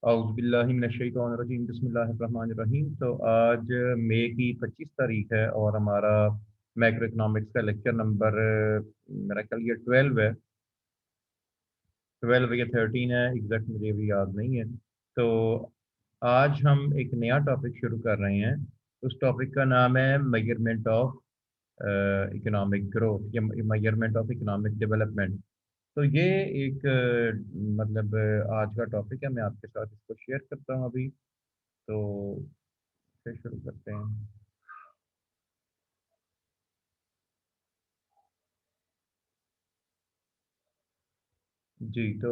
औज़ुबिल्लाहिमिनश्शैतानिर्रजीम बिस्मिल्लाहिर्रहमानिर्रहीम। तो आज मई की 25 तारीख है और हमारा मैक्रो इकोनॉमिक्स का लेक्चर नंबर मेरा ख्याल ये 12 है। 12 या 13 है, एग्जैक्ट मुझे भी याद नहीं है। तो आज हम एक नया टॉपिक शुरू कर रहे हैं। उस टॉपिक का नाम है मेजरमेंट ऑफ इकोनॉमिक ग्रोथ या मेजरमेंट ऑफ इकोनॉमिक डेवलपमेंट। तो ये एक आज का टॉपिक है। मैं आपके साथ इसको शेयर करता हूँ अभी। तो फिर शुरू करते हैं। जी, तो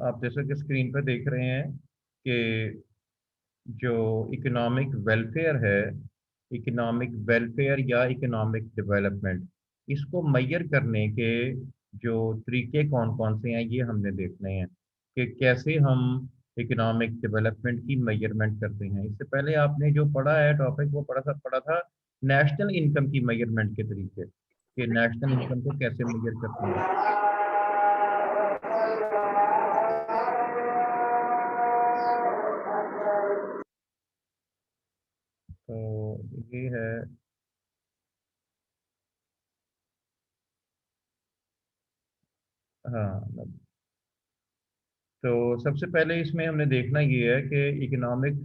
आप जैसा कि स्क्रीन पर देख रहे हैं कि जो इकोनॉमिक वेलफेयर है, इकोनॉमिक वेलफेयर या इकोनॉमिक डेवलपमेंट, इसको मेजर करने के जो तरीके कौन कौन से हैं ये हमने देखने हैं कि कैसे हम इकोनॉमिक डेवलपमेंट की मेजरमेंट करते हैं। इससे पहले आपने जो पढ़ा है टॉपिक वो पढ़ा था नेशनल इनकम की मेजरमेंट के तरीके, कि नेशनल इनकम को कैसे मेजर करते हैं। तो ये है। हाँ, तो सबसे पहले इसमें हमने देखना ये है कि इकोनॉमिक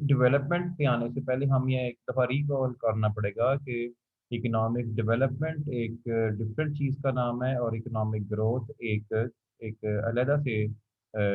डेवलपमेंट पे आने से पहले हम ये एक दफ़ा रिकॉल करना पड़ेगा कि इकोनॉमिक डेवलपमेंट एक डिफरेंट चीज़ का नाम है और इकोनॉमिक ग्रोथ एक एक अलग से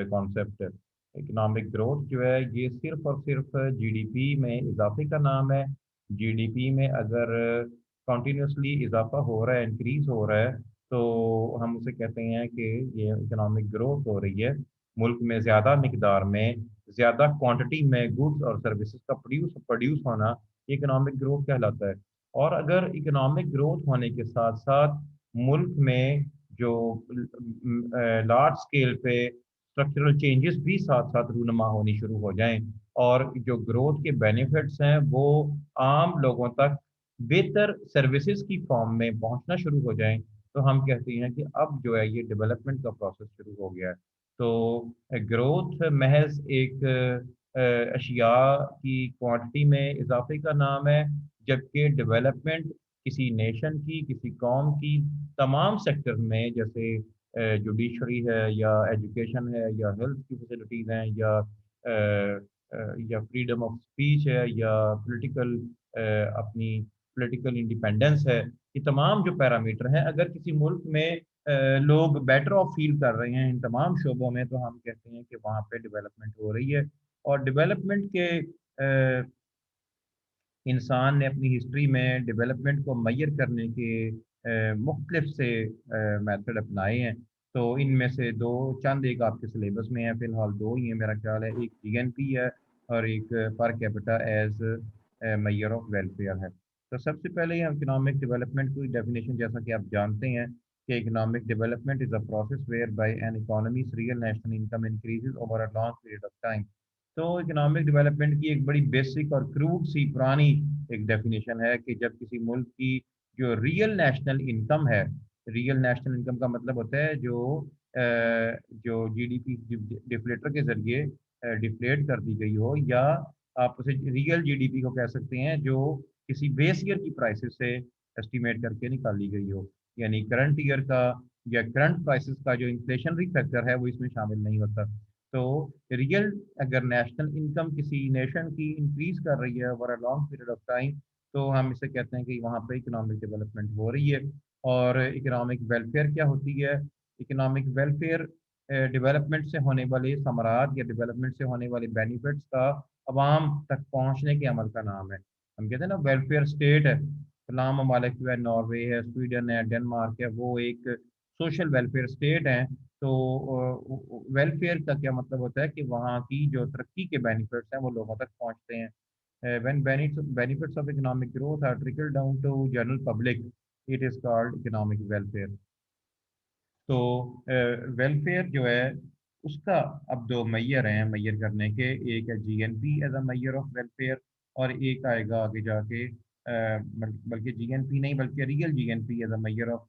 कॉन्सेप्ट है। इकोनॉमिक ग्रोथ जो है ये सिर्फ और सिर्फ जीडीपी में इजाफे का नाम है। जीडीपी में अगर कंटिन्यूसली इजाफा हो रहा है, इंक्रीज हो रहा है, तो हम उसे कहते हैं कि ये इकोनॉमिक ग्रोथ हो रही है। मुल्क में ज़्यादा मिकदार में, ज़्यादा क्वांटिटी में गुड्स और सर्विसेज का प्रोड्यूस प्रोड्यूस होना इकोनॉमिक ग्रोथ कहलाता है। और अगर इकोनॉमिक ग्रोथ होने के साथ साथ मुल्क में जो लार्ज स्केल पे स्ट्रक्चरल चेंजेस भी साथ साथ रूनुमा होनी शुरू हो जाएं और जो ग्रोथ के बेनिफिट्स हैं वो आम लोगों तक बेहतर सर्विसेज की फॉर्म में पहुंचना शुरू हो जाएं, तो हम कहते हैं कि अब जो है ये डेवलपमेंट का प्रोसेस शुरू हो गया है। तो ग्रोथ महज एक अशिया की क्वांटिटी में इजाफे का नाम है, जबकि डेवलपमेंट किसी नेशन की, किसी कौम की तमाम सेक्टर में, जैसे जुडिशरी है या एजुकेशन है या हेल्थ की फैसिलिटीज़ हैं या फ्रीडम ऑफ स्पीच है या पॉलिटिकल अपनी पॉलिटिकल इंडिपेंडेंस है, ये तमाम जो पैरामीटर हैं, अगर किसी मुल्क में लोग बेटर ऑफ फील कर रहे हैं इन तमाम शोबों में, तो हम कहते हैं कि वहाँ पे डेवलपमेंट हो रही है। और डेवलपमेंट के इंसान ने अपनी हिस्ट्री में डेवलपमेंट को मैयर करने के मुख्तलिफ से मेथड अपनाए हैं। तो इनमें से दो चंद एक आपके सिलेबस में है, फिलहाल दो ही है मेरा ख्याल है, एक जीएनपी है और एक per capita as measure of welfare है। तो सबसे पहले हम इकोनॉमिक डेवलपमेंट की डेफिनेशन, जैसा कि आप जानते हैं कि economic development is a process whereby an economies real national income increases over a long period of time. तो इकोनॉमिक डेवलपमेंट की एक बड़ी बेसिक और क्रूड सी पुरानी एक डेफिनेशन है कि जब किसी मुल्क की जो रियल नेशनल इनकम है, रियल नेशनल इनकम का मतलब होता है जो जीडीपी डिफ्लेटर के जरिए डिफ्लेट कर दी गई हो, या आप उसे रियल जीडीपी को कह सकते हैं जो किसी बेस ईयर की प्राइसेस से एस्टिमेट करके निकाली गई हो। यानी करंट ईयर का या करंट प्राइसेस का जो इन्फ्लेशनरी फैक्टर है वो इसमें शामिल नहीं होता। तो रियल अगर नेशनल इनकम किसी नेशन की इंक्रीज कर रही है over a long period of time, तो हम इसे कहते हैं कि वहाँ पे इकोनॉमिक डेवलपमेंट हो रही है। और इकोनॉमिक वेलफेयर क्या होती है? इकोनॉमिक वेलफेयर डेवलपमेंट से होने वाले समरात या डेवलपमेंट से होने वाले बेनिफिट्स का अवाम तक पहुँचने के अमल का नाम है। हम कहते हैं ना वेलफेयर स्टेट है, तमाम ममालिक जो है, नॉर्वे है, स्वीडन है, डेनमार्क है, वो एक सोशल वेलफेयर स्टेट है। तो वेलफेयर का क्या मतलब होता है कि वहाँ की जो तरक्की के बेनिफिट्स हैं वो लोगों तक पहुँचते हैं। When benefits of economic growth are trickled down to general public, it is called economic welfare. तो वेलफेयर जो है उसका अब दो मैयर हैं मैयर करने के, एक है GNP as a measure of welfare, और एक आएगा आगे जाके बल्कि जीएनपी नहीं बल्कि real GNP as a measure of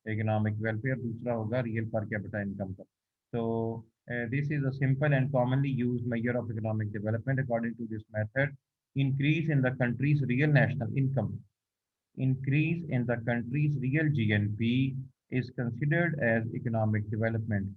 economic welfare, दूसरा होगा रियल पर कैपिटा इनकम का। तो This is a simple and commonly used measure of economic development. According to this method, increase in the country's real national income, increase in the country's real GNP is considered as economic development.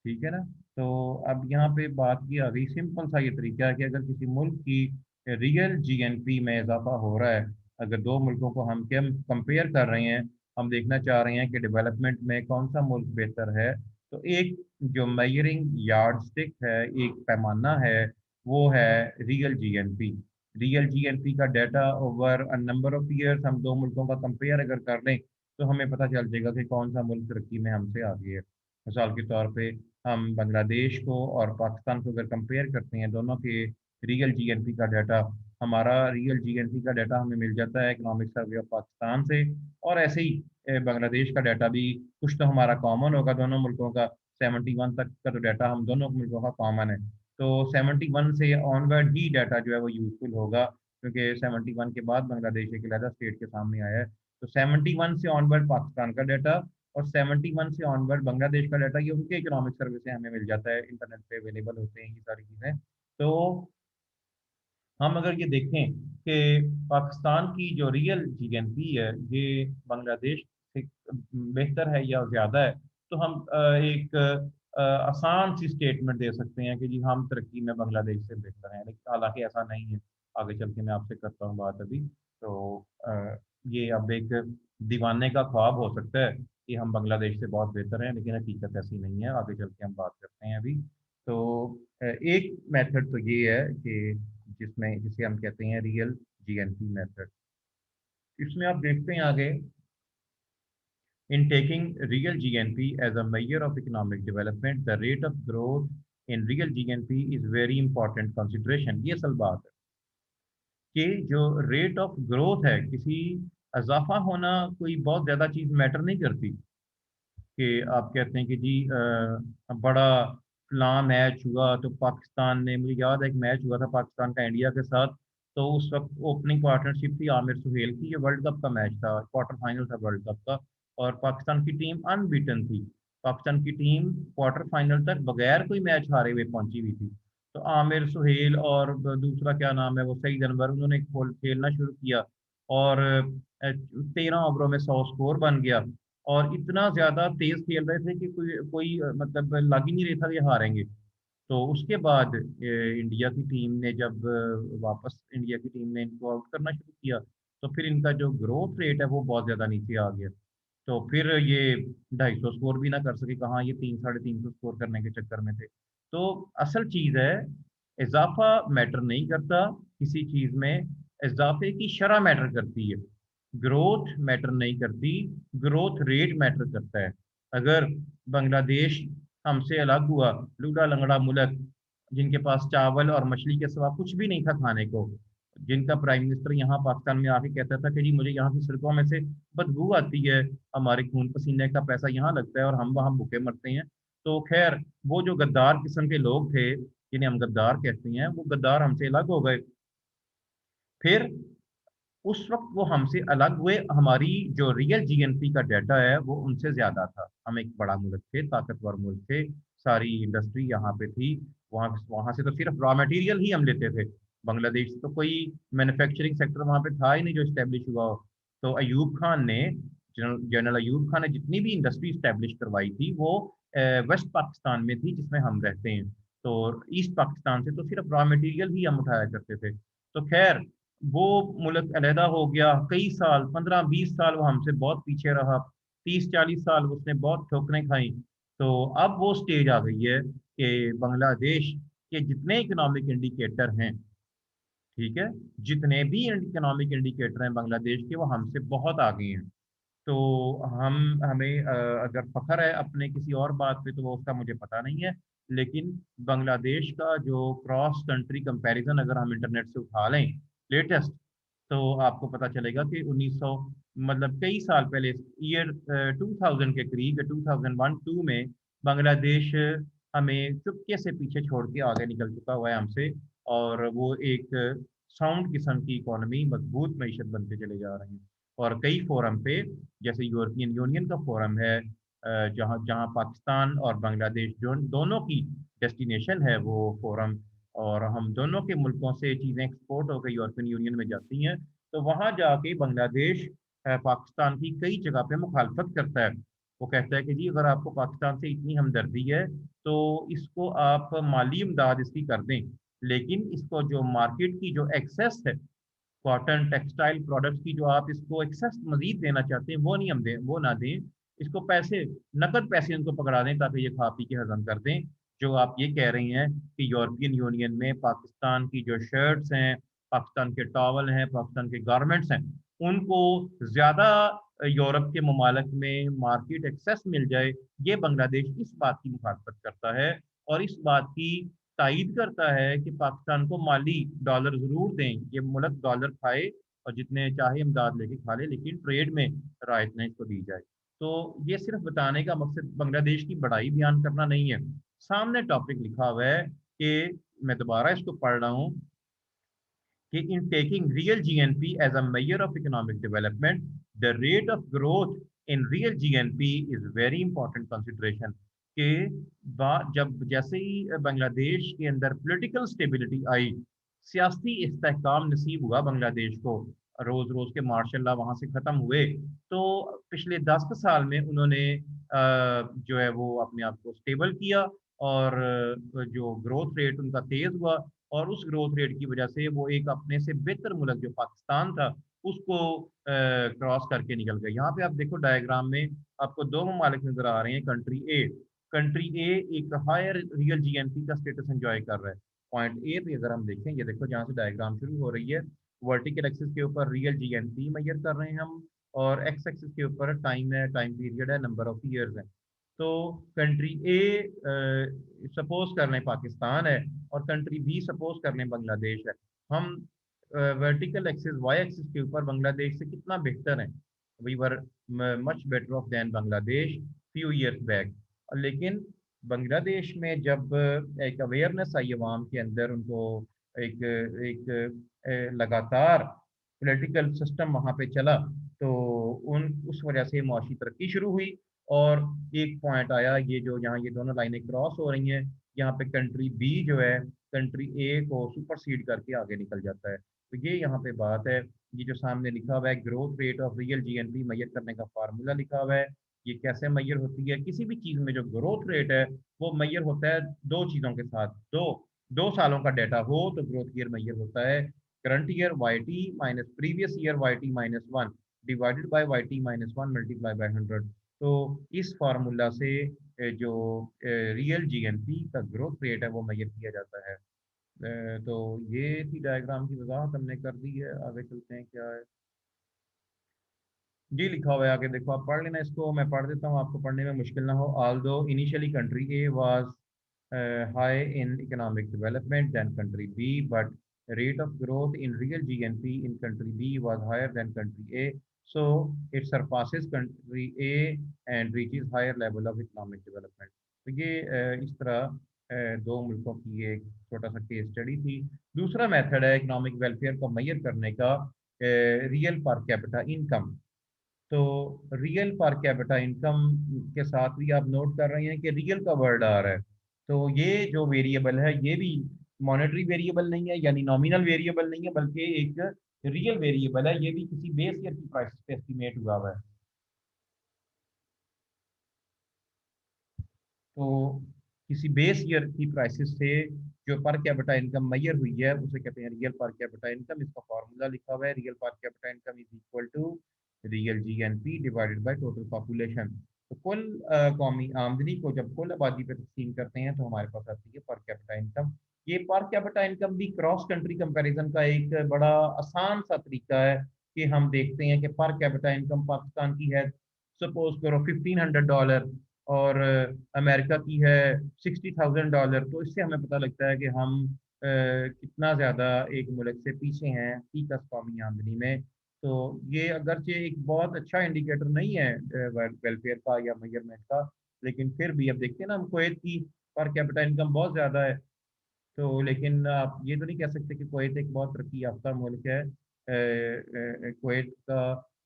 ठीक है ना। तो अब यहाँ पे बात की आ गई, सिंपल सा ये तरीका है कि अगर किसी मुल्क की रियल जीएनपी में इजाफा हो रहा है, अगर दो मुल्कों को हम कंपेयर कर रहे हैं, हम देखना चाह रहे हैं कि डेवलपमेंट में कौन सा मुल्क बेहतर है, तो एक जो मेजरिंग यार्ड स्टिक है, एक पैमाना है, वो है रियल जीएनपी। रियल जीएनपी का data over a number of years हम दो मुल्कों का कंपेयर अगर कर लें, तो हमें पता चल जाएगा कि कौन सा मुल्क तरक्की में हमसे आगे है। मिसाल के तौर पे हम बांग्लादेश को और पाकिस्तान को अगर कंपेयर करते हैं, दोनों के रियल जीएनपी का डाटा, हमारा रियल जीएनपी का डाटा हमें मिल जाता है इकोनॉमिक सर्वे ऑफ पाकिस्तान से, और ऐसे ही बांग्लादेश का डाटा भी कुछ तो हमारा कॉमन होगा दोनों मुल्कों का। 71 तक का तो डाटा हम दोनों मुल्कों का कॉमन है, तो 71 से ऑनवर्ड ही डाटा जो है वो यूजफुल होगा, क्योंकि 71 के बाद बांग्लादेश एक अलग स्टेट के सामने आया है। तो 71 से ऑनवर्ड पाकिस्तान का डाटा और 71 से ऑनवर्ड बांग्लादेश का डाटा, ये उनके इकोनॉमिक सर्वे से हमें मिल जाता है, इंटरनेट पे अवेलेबल होते हैं ये सारी चीज़ें। तो हम अगर ये देखें कि पाकिस्तान की जो रियल जीएनपी है ये बांग्लादेश से बेहतर है या ज़्यादा है, तो हम एक आसान सी स्टेटमेंट दे सकते हैं कि जी हम तरक्की में बांग्लादेश से बेहतर हैं, लेकिन हालांकि ऐसा नहीं है। आगे चल के मैं आपसे करता हूँ बात अभी। तो ये अब एक दीवाने का ख्वाब हो सकता है कि हम बांग्लादेश से बहुत बेहतर हैं, लेकिन हकीकत ऐसी नहीं है। आगे चल के हम बात करते हैं अभी। तो एक मेथड तो ये है कि जिसे हम कहते हैं रियल जीएनपी मेथड। इसमें आप देखते हैं आगे, in taking real GNP as a measure of economic development the rate of growth in real GNP is very important consideration. ये असल बात है कि जो रेट ऑफ ग्रोथ है, किसी इजाफा होना कोई बहुत ज़्यादा चीज़ मैटर नहीं करती। कि आप कहते हैं कि जी बड़ा फलां मैच हुआ तो पाकिस्तान ने, मुझे याद है एक मैच हुआ था पाकिस्तान का इंडिया के साथ, तो उस वक्त ओपनिंग पार्टनरशिप थी आमिर सुहेल की, ये वर्ल्ड कप का मैच था, क्वार्टर फाइनल था वर्ल्ड कप का, और पाकिस्तान की टीम अनबीटन थी। पाकिस्तान की टीम क्वार्टर फाइनल तक बगैर कोई मैच हारे हुए पहुंची हुई थी। तो आमिर सुहेल और दूसरा क्या नाम है वो, सईद अनवर, उन्होंने खेलना शुरू किया, और 13 ओवरों में 100 स्कोर बन गया, और इतना ज्यादा तेज खेल रहे थे कि कोई कोई मतलब लग ही नहीं रहा था कि हारेंगे। तो उसके बाद इंडिया की टीम ने जब वापस इंडिया की टीम ने इनको आउट करना शुरू किया, तो फिर इनका जो ग्रोथ रेट है वो बहुत ज्यादा नीचे आ गया। तो फिर ये 250 स्कोर भी ना कर सके, कहाँ ये 300 साढ़े 300 स्कोर करने के चक्कर में थे। तो असल चीज है, इजाफा मैटर नहीं करता किसी चीज में, इजाफे की शरह मैटर करती है, ग्रोथ मैटर नहीं करती, ग्रोथ रेट मैटर करता है। अगर बांग्लादेश हमसे अलग हुआ, लूला लंगड़ा मुल्क, जिनके पास चावल और मछली के सिवा कुछ भी नहीं था खाने को, जिनका प्राइम मिनिस्टर यहाँ पाकिस्तान में आके कहता था कि जी मुझे यहाँ की सड़कों में से बदबू आती है, हमारे खून पसीने का पैसा यहाँ लगता है और हम वहाँ भूखे मरते हैं। तो खैर, वो जो गद्दार किस्म के लोग थे, जिन्हें हम गद्दार कहते हैं, वो गद्दार हमसे अलग हो गए। फिर उस वक्त वो हमसे अलग हुए, हमारी जो रियल जीएनपी का डाटा है वो उनसे ज्यादा था। हम एक बड़ा मुल्क थे, ताकतवर मुल्क थे, सारी इंडस्ट्री यहाँ पे थी, वहाँ वहाँ से तो सिर्फ रॉ मटेरियल ही हम लेते थे। बांग्लादेश से तो कोई मैन्युफैक्चरिंग सेक्टर वहाँ पे था ही नहीं जो इस्टेब्लिश हुआ हो। तो अयूब खान ने, जनरल अयूब खान ने जितनी भी इंडस्ट्री इस्टेब्लिश करवाई थी वो वेस्ट पाकिस्तान में थी जिसमें हम रहते हैं। तो ईस्ट पाकिस्तान से तो सिर्फ रॉ मटेरियल ही हम उठाया करते थे। तो खैर, वो मुल्क अलहदा हो गया, कई साल, 15-20 साल वो हमसे बहुत पीछे रहा, 30-40 साल उसने बहुत ठोकरें खाई। तो अब वो स्टेज आ गई है कि बांग्लादेश के जितने इकोनॉमिक इंडिकेटर हैं, ठीक है, जितने भी इकोनॉमिक इंडिकेटर हैं बांग्लादेश के, वो हमसे बहुत आगे हैं। तो हमें अगर फख्र है अपने किसी और बात पे तो वो उसका मुझे पता नहीं है, लेकिन बांग्लादेश का जो क्रॉस कंट्री कंपैरिजन अगर हम इंटरनेट से उठा लें लेटेस्ट, तो आपको पता चलेगा कि 1900, मतलब कई साल पहले, ईयर 2000 के करीब, 2001-2 में बांग्लादेश हमें चुपके से पीछे छोड़ के आगे निकल चुका हुआ है हमसे, और वो एक साउंड किस्म की इकोनॉमी, मजबूत मीशत बनते चले जा रहे हैं। और कई फोरम पे, जैसे यूरोपियन यूनियन का फोरम है, जहाँ जहाँ पाकिस्तान और बांग्लादेश जो दोनों की डेस्टिनेशन है वो फोरम, और हम दोनों के मुल्कों से चीज़ें एक्सपोर्ट होकर यूरोपियन यूनियन में जाती हैं। तो वहाँ जाके बांग्लादेश पाकिस्तान की कई जगह पे मुखालफत करता है। वो कहता है कि जी अगर आपको पाकिस्तान से इतनी हमदर्दी है तो इसको आप माली इमदाद इसकी कर दें, लेकिन इसको जो मार्केट की जो एक्सेस है कॉटन टेक्सटाइल प्रोडक्ट्स की, जो आप इसको एक्सेस मजीद देना चाहते हैं वो नहीं हम दें, वो ना दें। इसको पैसे, नकद पैसे उनको पकड़ा दें ताकि ये खा पी के हजम कर दें। जो आप ये कह रही हैं कि यूरोपियन यूनियन में पाकिस्तान की जो शर्ट्स हैं, पाकिस्तान के टॉवल हैं, पाकिस्तान के गारमेंट्स हैं, उनको ज़्यादा यूरोप के ममालिक में मार्केट एक्सेस मिल जाए, ये बांग्लादेश इस बात की मुखालफत करता है और इस बात की तायीद करता है कि पाकिस्तान को माली डॉलर ज़रूर दें, ये मुल्क डॉलर खाए और जितने चाहे इमदाद लेके खा ले, लेकिन ट्रेड में रायत नहीं इसको दी जाए। तो ये सिर्फ बताने का मकसद बांग्लादेश की बड़ाई बयान करना नहीं है। सामने टॉपिक लिखा हुआ है कि, मैं दोबारा इसको पढ़ रहा हूँ, कि in taking real GNP as a measure of economic development, the rate of growth in real GNP is very important consideration। कि जब जैसे ही बांग्लादेश के अंदर पॉलिटिकल स्टेबिलिटी आई, सियासी इस्तेहकाम नसीब हुआ बांग्लादेश को, रोज रोज के मार्शल लॉ वहाँ से ख़त्म हुए, तो पिछले 10 साल में उन्होंने जो है वो अपने आप को स्टेबल किया और जो ग्रोथ रेट उनका तेज हुआ, और उस ग्रोथ रेट की वजह से वो एक अपने से बेहतर मुल्क जो पाकिस्तान था उसको क्रॉस करके निकल गए। यहाँ पे आप देखो डायग्राम में आपको दो ममालिक नजर आ रहे हैं। कंट्री ए एक हायर रियल जीएनपी का स्टेटस एंजॉय कर रहा है। पॉइंट ए पे अगर हम देखें, ये देखो जहाँ से डायग्राम शुरू हो रही है, वर्टिकल एक्सिस के ऊपर रियल जीएनपी मेजर कर रहे हैं हम, और एक्स एक्सिस के ऊपर टाइम है, टाइम पीरियड है, नंबर ऑफ ईयर्स है। तो कंट्री ए सपोज कर लें पाकिस्तान है, और कंट्री बी सपोज कर लें बांग्लादेश है। हम वर्टिकल एक्सिस वाई एक्सिस के ऊपर बांग्लादेश से कितना बेहतर है, we were much better off than Bangladesh few years back. लेकिन बांग्लादेश में जब एक अवेयरनेस आई अवाम के अंदर, उनको एक एक लगातार पॉलिटिकल सिस्टम वहाँ पे चला, तो उन उस वजह से मुआशी तरक्की शुरू हुई। और एक पॉइंट आया, ये जो यहाँ ये दोनों लाइनें क्रॉस हो रही हैं, यहाँ पे कंट्री बी जो है कंट्री ए को सुपरसीड करके आगे निकल जाता है। तो ये यहाँ पे बात है। ये जो सामने लिखा हुआ है growth rate of real GNP measure करने का फार्मूला लिखा हुआ है। ये कैसे मैयर होती है? किसी भी चीज़ में जो ग्रोथ रेट है वो मैयर होता है दो चीज़ों के साथ। दो दो सालों का डाटा हो तो ग्रोथ ईयर मैयर होता है current year Y T minus previous year Y T minus one divided by Y T minus one multiply by 100। तो इस फार्मूला से जो रियल जीएनपी का ग्रोथ रेट है वो मेजर किया जाता है। तो ये थी डायग्राम की वजाहत हमने कर दी है। आगे चलते हैं क्या है जी। लिखा हुआ है आगे देखो, आप पढ़ लेना इसको, मैं पढ़ देता हूँ आपको पढ़ने में मुश्किल ना हो। Although initially country A was high in economic development than country B, but rate of growth in real GNP in country B was higher than country A, so it surpasses country A and reaches higher level of economic development। तो ये इस तरह दो मुल्कों की एक छोटा सा केस स्टडी थी। दूसरा मेथड है इकोनॉमिक वेलफेयर को मेजर करने का, रियल पर कैपिटा इनकम। तो रियल पर कैपिटा इनकम के साथ भी आप नोट कर रहे हैं कि रियल का वर्ड आ रहा है। तो ये जो वेरिएबल है ये भी मॉनेटरी वेरिएबल नहीं है, यानी नॉमिनल वेरिएबल नहीं है, बल्कि एक रियल वेरिएबल है। ये भी किसी बेस ईयर की प्राइस पे एस्टिमेट हुआ हुआ है। तो किसी बेस ईयर की प्राइसेस से जो पर कैपिटा इनकम मैयर हुई है उसे कहते हैं रियल पर कैपिटा इनकम। इसका फार्मूला लिखा हुआ है, real per capita income is equal to real GNP divided by total population. तो कुल कौमी आमदनी को जब कुल आबादी पर तकसीम करते हैं तो हमारे पास आती है पर कैपिटा इनकम। ये पर कैपिटा इनकम भी क्रॉस कंट्री कंपैरिजन का एक बड़ा आसान सा तरीका है कि हम देखते हैं कि पर कैपिटा इनकम पाकिस्तान की है सपोज करो $1500, और अमेरिका की है $60,000। तो इससे हमें पता लगता है कि हम कितना ज़्यादा एक मुल्क से पीछे हैं फीसद कौमी आमदनी में। तो ये अगरचे एक बहुत अच्छा इंडिकेटर नहीं है वेलफेयर का या मेजरमेंट का, लेकिन फिर भी अब देखते हैं ना, हम कुवैत की पर कैपिटा इनकम बहुत ज़्यादा है। तो लेकिन आप ये तो नहीं कह सकते कि कुवैत एक बहुत तरक्की याफ्ता मुल्क है। कुवैत का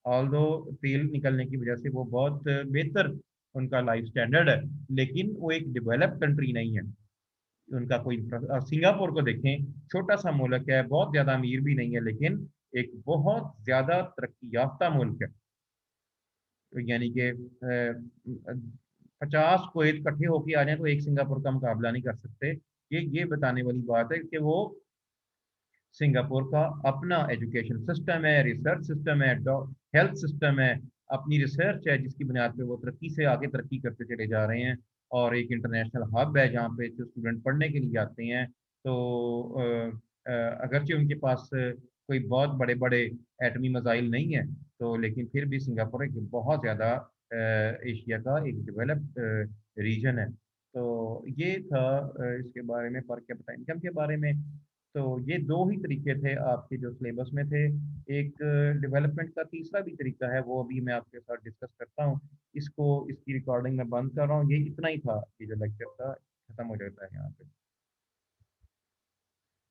ऑल्दो तेल निकलने की वजह से वो बहुत बेहतर उनका लाइफ स्टैंडर्ड है, लेकिन वो एक डेवलप्ड कंट्री नहीं है। उनका कोई और सिंगापुर को देखें, छोटा सा मुल्क है, बहुत ज्यादा अमीर भी नहीं है, लेकिन एक बहुत ज्यादा तरक्की याफ्ता मुल्क है। तो यानी कि 50 कुवैत इकट्ठे होके आ जाए तो एक सिंगापुर का मुकाबला नहीं कर सकते। ये बताने वाली बात है कि वो सिंगापुर का अपना एजुकेशन सिस्टम है, रिसर्च सिस्टम है, हेल्थ सिस्टम है, अपनी रिसर्च है, जिसकी बुनियाद पे वो तरक्की से आगे तरक्की करते चले जा रहे हैं। और एक इंटरनेशनल हब है जहाँ पे जो स्टूडेंट पढ़ने के लिए जाते हैं। तो अगरचे उनके पास कोई बहुत बड़े बड़े एटमी मिसाइल नहीं है, तो लेकिन फिर भी सिंगापुर एक बहुत ज़्यादा एशिया का एक डेवलप्ड रीजन है। तो ये था इसके बारे में, पर कैपिटा इनकम के बारे में। तो ये दो ही तरीके थे आपके जो सिलेबस में थे। एक डेवलपमेंट का तीसरा भी तरीका है, वो अभी मैं आपके साथ डिस्कस करता हूँ। इसकी रिकॉर्डिंग मैं बंद कर रहा हूँ। ये इतना ही था, ये जो लेक्चर था खत्म हो जाता है यहाँ पे।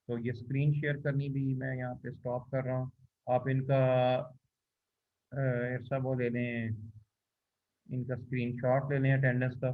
तो ये स्क्रीन शेयर करनी भी मैं यहाँ पे स्टॉप कर रहा हूँ। आप इनका ऐसा वो ले लें, इनका स्क्रीन शॉट ले लें अटेंडेंस का।